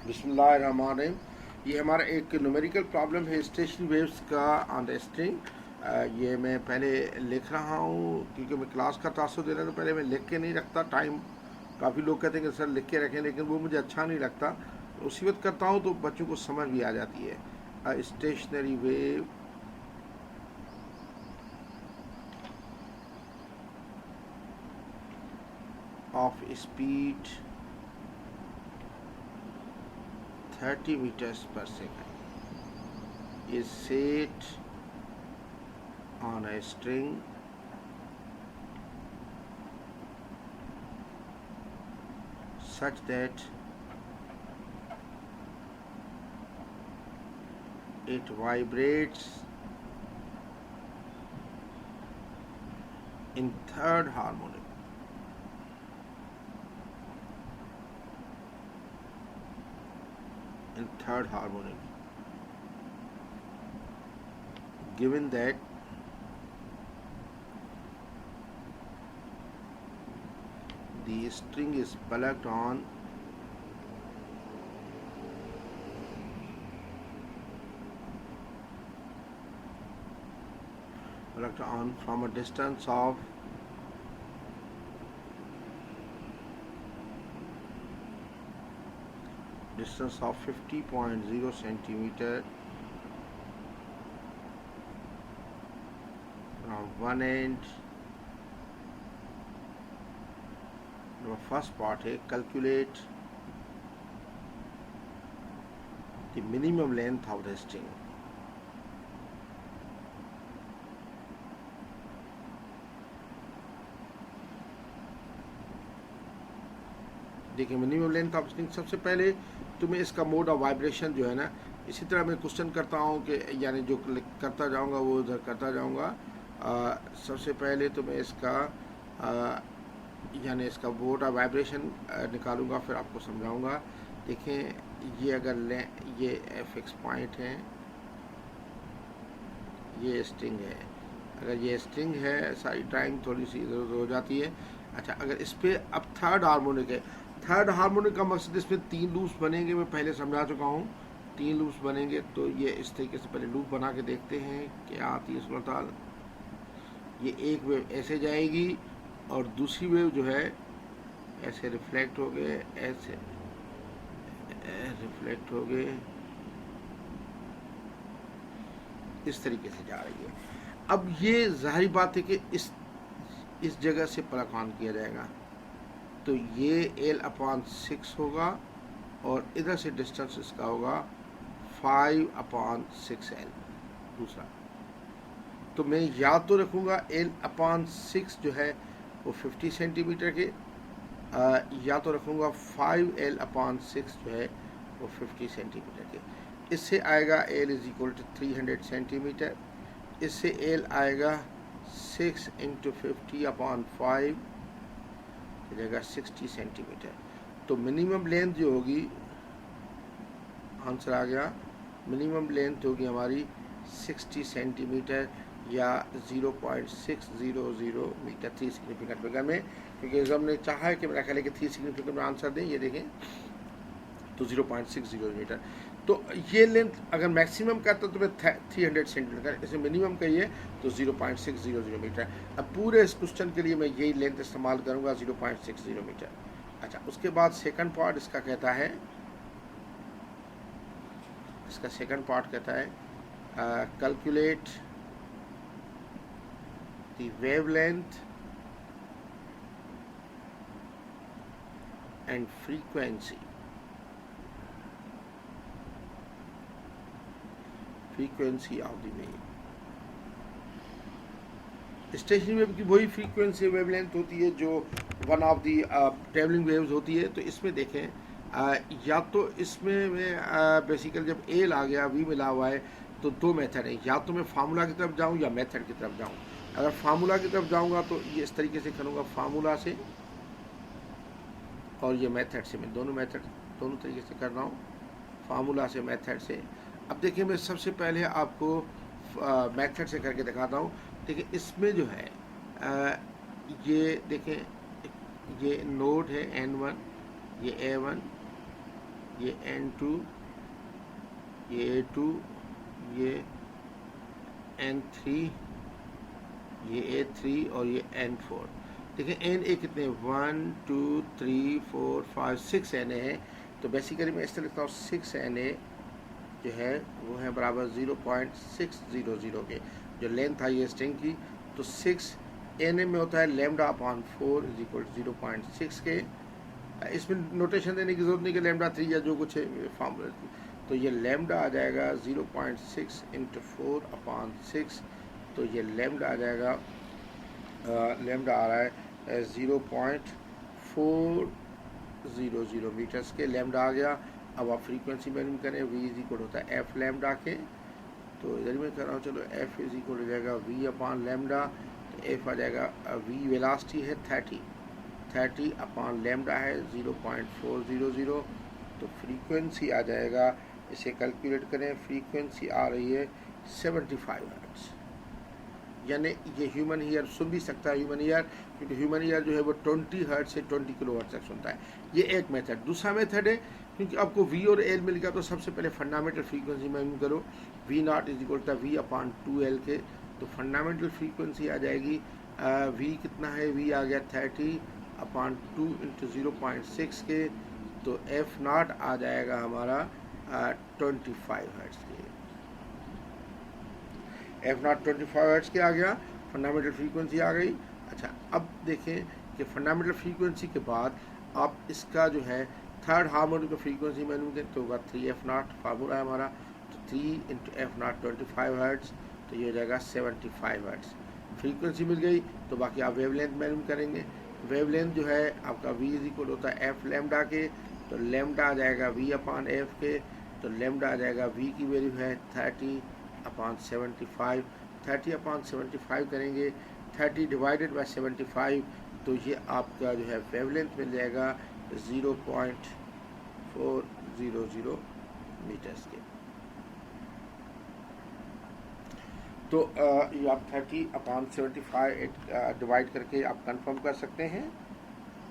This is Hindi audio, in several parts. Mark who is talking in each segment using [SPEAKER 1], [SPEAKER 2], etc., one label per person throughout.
[SPEAKER 1] बिस्मिल्लाहिर्रहमानिर्रहीम। ये हमारा एक न्यूमेरिकल प्रॉब्लम है स्टेशन वेव्स का ऑन द स्ट्रिंग। ये मैं पहले लिख रहा हूँ क्योंकि मैं क्लास का तासुर दे रहा हूँ, तो पहले मैं लिख के नहीं रखता। टाइम काफ़ी लोग कहते हैं कि सर लिख के रखें, लेकिन वो मुझे अच्छा नहीं लगता। तो उसी वक्त करता हूँ तो बच्चों को समझ भी आ जाती है। Stationary wave of speed 30 meters per second is set on a string such that it vibrates in third harmonic. Given that the string is plugged on from a distance of 50.0 centimeter from one end. The first part है calculate the minimum length of the string. देखिए मिनिमम लेंथ ऑफ स्ट्रिंग, सबसे पहले तुम्हें इसका मोड ऑफ वाइब्रेशन जो है ना, इसी तरह मैं क्वेश्चन करता हूँ कि यानी जो करता जाऊँगा वो उधर करता जाऊँगा। सबसे पहले तो मैं इसका यानी इसका मोड ऑफ वाइब्रेशन निकालूंगा, फिर आपको समझाऊंगा। देखें ये अगर ये फिक्स पॉइंट है, ये स्ट्रिंग है। अगर ये स्ट्रिंग है सारी टाइम थोड़ी सी इधर उधर हो जाती है। अच्छा, अगर इस पर अब थर्ड हार्मोनिक है। थर्ड हार्मोनिक का मकसद इसमें 3 लूप्स बनेंगे, मैं पहले समझा चुका हूँ। 3 लूप्स बनेंगे, तो ये इस तरीके से पहले लूप बना के देखते हैं क्या आती है सूरत हाल। ये एक वेव ऐसे जाएगी और दूसरी वेव जो है ऐसे रिफ्लेक्ट हो गए, ऐसे रिफ्लेक्ट हो गए, इस तरीके से जा रही है। अब ये जाहिर बात है कि इस जगह से प्लग ऑन किया जाएगा, तो ये L/6 होगा और इधर से डिस्टेंस इसका होगा 5/6L दूसरा। तो मैं या तो रखूँगा L/6 जो है वो 50 सेंटीमीटर के, या तो रखूँगा 5L/6 जो है वो 50 सेंटीमीटर के। इससे आएगा L = 300 सेंटीमीटर। इससे L आएगा 6 × 50/5 जगह 60 सेंटीमीटर। तो मिनिमम लेंथ जो होगी, आंसर आ गया, मिनिमम लेंथ होगी हमारी 60 सेंटीमीटर या 0.600 मीटर 3 सिग्निफिकेंट फिगर में, क्योंकि एग्जाम ने चाहा है कि मेरा ख्याल है कि 3 सिग्निफिकेंट में आंसर दें। ये देखें तो 0.60 मीटर। तो ये लेंथ अगर मैक्सिमम करता तो मैं 300 सेंटीमीटर, इसे मिनिमम कहिए तो 0.600 मीटर। अब पूरे इस क्वेश्चन के लिए मैं यही लेंथ इस्तेमाल करूँगा, 0.60 मीटर। अच्छा, उसके बाद सेकंड पार्ट इसका कहता है, इसका सेकंड पार्ट कहता है calculate the wavelength and frequency of the wave. Stationary wave की वही फ्रीक्वेंसी वेवलेंथ होती है जो one of the travelling waves होती है। तो इसमें देखें या तो इसमें मैं बेसिकली जब एल आ गया, वी मिला हुआ है, तो 2 मेथड है, या तो मैं फार्मूला की तरफ जाऊं या मेथड की तरफ जाऊं। अगर फार्मूला की तरफ जाऊंगा तो ये इस तरीके से करूंगा, फार्मूला से, और ये मेथड से। मैं दोनों तरीके से कर रहा हूँ, फार्मूला से, मेथड से। अब देखिए मैं सबसे पहले आपको मेथड से करके दिखाता हूँ। देखिए इसमें जो है ये देखें, ये नोड है N1, ये A1, ये N2, ये A2, ये N3, ये A3 और ये N4। देखिए NA कितने 1 2 3 4 5 6 NA है। तो बेसिकली मैं इस तरह लिखता हूँ 6 NA जो है वो है बराबर 0.600 के, जो लेंथ आई है स्ट्रिंग की। तो 6 NA में होता है लैम्डा अपॉन 4 इज इक्वल 0.6 के। इसमें नोटेशन देने की जरूरत नहीं कि लैम्डा 3 या जो कुछ है फॉर्मूला। तो ये लैम्डा आ जाएगा 0.6 इंटू 4 अपॉन 6। तो ये लैम्डा आ जाएगा, लैम्डा आ रहा है 0.400 मीटर्स के। लैम्डा आ गया। अब आप फ्रीक्वेंसी मैल्यूम करें, v इज इक्वल होता है एफ लैम्डा के। तो इधर मैं कर रहा हूँ, चलो एफ इज इक्वल हो जाएगा v अपॉन लैम्डा। तो एफ आ जाएगा, v वेलासिटी है 30 अपॉन लैम्डा है 0.400। तो फ्रीक्वेंसी आ जाएगा, इसे कैलकुलेट करें, फ्रीक्वेंसी आ रही है 75 हर्ट्ज। यानी ये ह्यूमन ईयर सुन भी सकता है, ह्यूमन ईयर, क्योंकि ह्यूमन ईयर जो है वो 20 हर्ट्ज से 20 किलो हर्ट्ज तक सुनता है। ये एक मेथड। दूसरा मेथड है, क्योंकि आपको वी और एल मिल गया, तो सबसे पहले फंडामेंटल फ्रीक्वेंसी मैल्यूम करो। V naught is equal to v upon 2L के। तो फंडामेंटल फ्रीक्वेंसी आ जाएगी, वी कितना है, वी आ गया 30 अपॉन 2 इंटू 0.6 के। तो एफ नॉट आ जाएगा हमारा 25 हर्ट्ज के। एफ नॉट 25 हर्ट्ज के आ गया, फंडामेंटल फ्रीक्वेंसी आ गई। अच्छा, अब देखें कि फंडामेंटल फ्रीक्वेंसी के बाद आप इसका जो है थर्ड हार्मोनिक का फ्रीक्वेंसी मैल्यूम करें, तो होगा 3F0 फार्मूला है हमारा। तो 3 इंटू F0 25 हर्ट्ज, तो ये हो जाएगा 75 हर्ट्ज। फ्रीक्वेंसी मिल गई। तो बाकी आप वेवलेंथ मैल्यूम करेंगे। वेवलेंथ जो है आपका v इज इक्वल होता है एफ लैम्डा के। तो लैम्डा आ जाएगा v अपॉन एफ के। तो लैम्डा आ जाएगा, v की वैल्यू है 30 अपॉन 75। 30 अपॉन 75 करेंगे, 30 डिवाइडेड बाई 75, तो ये आपका जो है वेवलेंथ मिल जाएगा 0.400 मीटर्स के। तो ये आप 30 अपॉन 75 डिवाइड करके आप कंफर्म कर सकते हैं।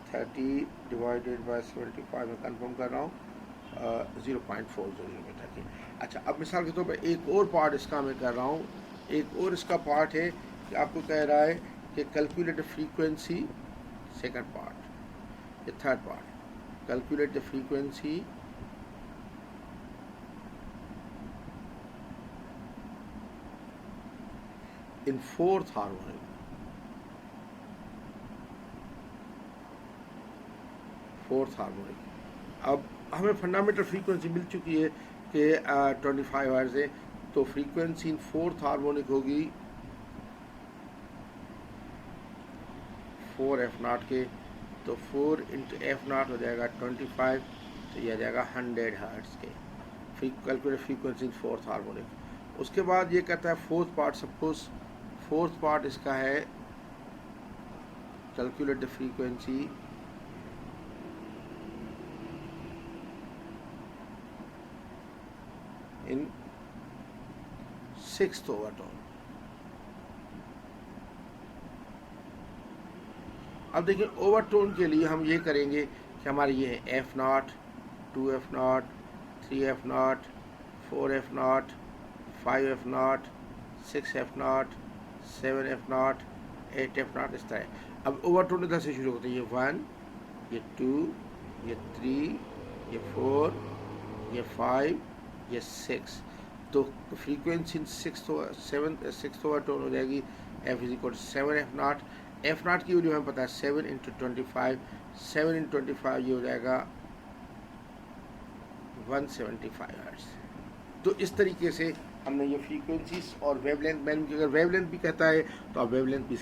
[SPEAKER 1] 30 डिवाइडेड बाई 75 में कंफर्म कर रहा हूँ 0.40 मीटर की। अच्छा, अब मिसाल के तौर पर एक और पार्ट इसका मैं कर रहा हूँ। एक और इसका पार्ट है कि आपको कह रहा है कि calculate the frequency, second part, ये third part, calculate the frequency in fourth harmonic. Fourth harmonic. अब हमें फंडामेंटल फ्रीक्वेंसी मिल चुकी है कि 25 हर्ट्ज है। तो फ्रीक्वेंसी इन फोर्थ हार्मोनिक होगी 4F0 के। तो 4 इंटू F0 हो जाएगा 25, तो यह आ जाएगा 100 हर्ट्ज के। Calculate frequency in fourth harmonic. उसके बाद ये कहता है fourth part, suppose fourth part इसका है calculate the frequency in sixth overtone. अब देखिए ओवरटोन के लिए हम ये करेंगे कि हमारे ये है F0, 2F0, 3F0, 4F0, 5F0, 6F0, 7F0, 8F0, इस तरह। अब ओवरटोन इधर से शुरू होते हैं, ये 1, ये 2, ये 3, ये 4, ये 5, ये 6। तो फ्रीक्वेंसी सिक्स ओवरटोन हो जाएगी F is equal 7F0। F0 की वैल्यू हमें पता है 7 इंटू 25, 7 इंटू 25 ये हो जाएगा 175 हर्ट्ज। तो इस तरीके से हमने ये फ्रीक्वेंसीज और वेवलेंथ मैल्यूम की, अगर वेवलेंथ भी कहता है तो आप वेवलेंथ भी